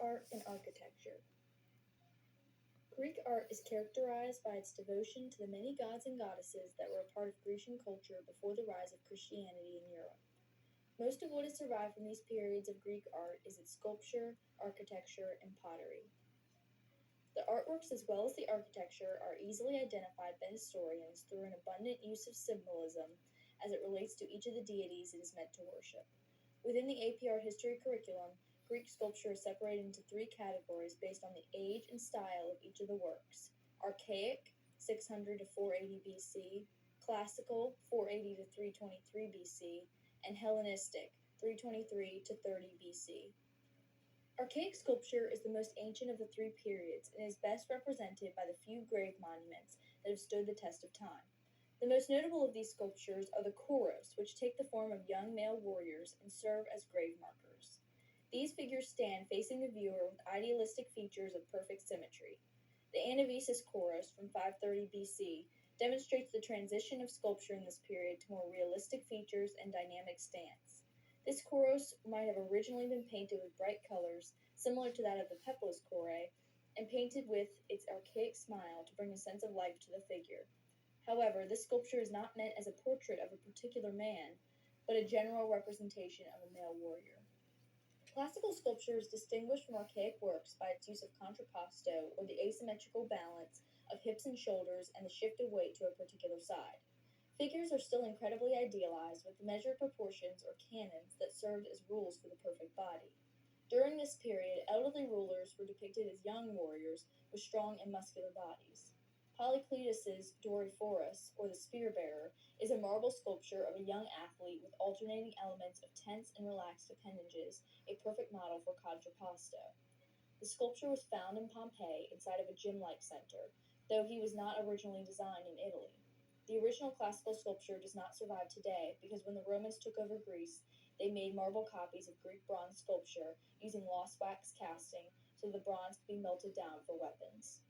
Art and architecture. Greek art is characterized by its devotion to the many gods and goddesses that were a part of Grecian culture before the rise of Christianity in Europe. Most of what has survived from these periods of Greek art is its sculpture, architecture, and pottery. The artworks as well as the architecture are easily identified by historians through an abundant use of symbolism as it relates to each of the deities it is meant to worship. Within the AP Art History curriculum, Greek sculpture is separated into three categories based on the age and style of each of the works: archaic, 600 to 480 BC, classical, 480 to 323 BC, and Hellenistic, 323 to 30 BC. Archaic sculpture is the most ancient of the three periods and is best represented by the few grave monuments that have stood the test of time. The most notable of these sculptures are the choros, which take the form of young male warriors and serve as grave markers. These figures stand facing the viewer with idealistic features of perfect symmetry. The Anavisis Chorus from 530 BC demonstrates the transition of sculpture in this period to more realistic features and dynamic stance. This chorus might have originally been painted with bright colors, similar to that of the Peplos Chore, and painted with its archaic smile to bring a sense of life to the figure. However, this sculpture is not meant as a portrait of a particular man, but a general representation of a male warrior. Classical sculpture is distinguished from archaic works by its use of contrapposto, or the asymmetrical balance of hips and shoulders and the shift of weight to a particular side. Figures are still incredibly idealized, with measured proportions or canons that served as rules for the perfect body. During this period, elderly rulers were depicted as young warriors with strong and muscular bodies. Polycletus's Doryphorus, or the spear bearer, is a marble sculpture of a young athlete with alternating elements of tense and relaxed appendages, a perfect model for contrapposto. The sculpture was found in Pompeii inside of a gym-like center, though he was not originally designed in Italy. The original classical sculpture does not survive today because when the Romans took over Greece, they made marble copies of Greek bronze sculpture using lost wax casting so the bronze could be melted down for weapons.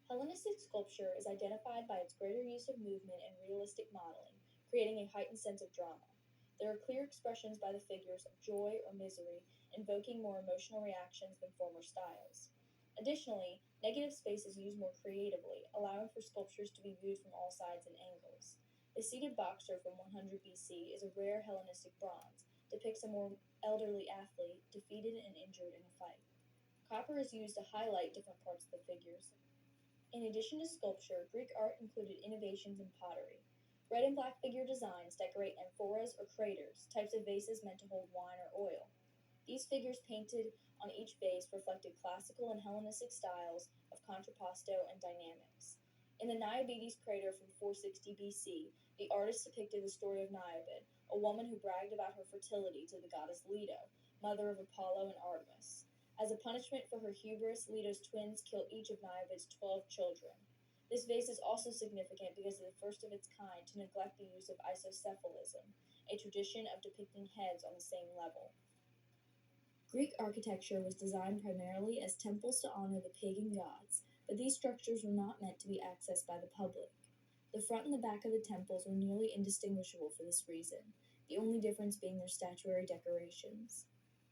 Hellenistic sculpture is identified by its greater use of movement and realistic modeling, creating a heightened sense of drama. There are clear expressions by the figures of joy or misery, invoking more emotional reactions than former styles. Additionally, negative space is used more creatively, allowing for sculptures to be viewed from all sides and angles. The seated boxer from 100 BC is a rare Hellenistic bronze, depicts a more elderly athlete defeated and injured in a fight. Copper is used to highlight different parts of the figures. In addition to sculpture, Greek art included innovations in pottery. Red and black figure designs decorate amphoras or craters, types of vases meant to hold wine or oil. These figures painted on each vase reflected classical and Hellenistic styles of contrapposto and dynamics. In the Niobedes crater from 460 BC, the artist depicted the story of Niobe, a woman who bragged about her fertility to the goddess Leto, mother of Apollo and Artemis. As a punishment for her hubris, Leto's twins kill each of Niobe's 12 children. This vase is also significant because it is the first of its kind to neglect the use of isocephalism, a tradition of depicting heads on the same level. Greek architecture was designed primarily as temples to honor the pagan gods, but these structures were not meant to be accessed by the public. The front and the back of the temples were nearly indistinguishable for this reason, the only difference being their statuary decorations.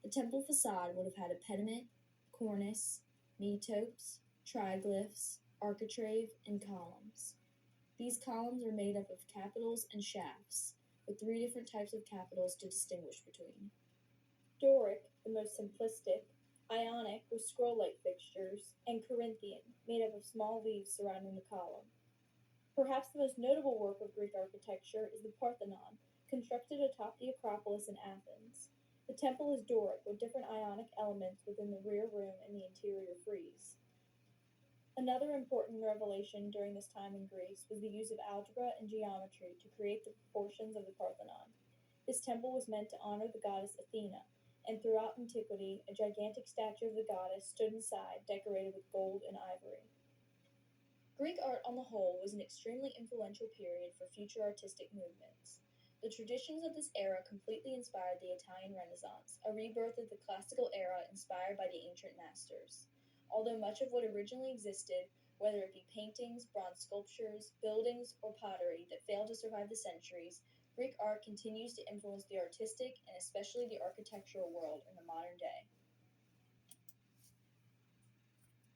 The temple facade would have had a pediment, cornice, metopes, triglyphs, architrave, and columns. These columns are made up of capitals and shafts, with three different types of capitals to distinguish between. Doric, the most simplistic, Ionic with scroll-like fixtures, and Corinthian, made up of small leaves surrounding the column. Perhaps the most notable work of Greek architecture is the Parthenon, constructed atop the Acropolis in Athens. The temple is Doric, with different Ionic elements within the rear room and the interior frieze. Another important revelation during this time in Greece was the use of algebra and geometry to create the proportions of the Parthenon. This temple was meant to honor the goddess Athena, and throughout antiquity, a gigantic statue of the goddess stood inside, decorated with gold and ivory. Greek art on the whole was an extremely influential period for future artistic movements. The traditions of this era completely inspired the Italian Renaissance, a rebirth of the classical era inspired by the ancient masters. Although much of what originally existed, whether it be paintings, bronze sculptures, buildings, or pottery that failed to survive the centuries, Greek art continues to influence the artistic and especially the architectural world in the modern day.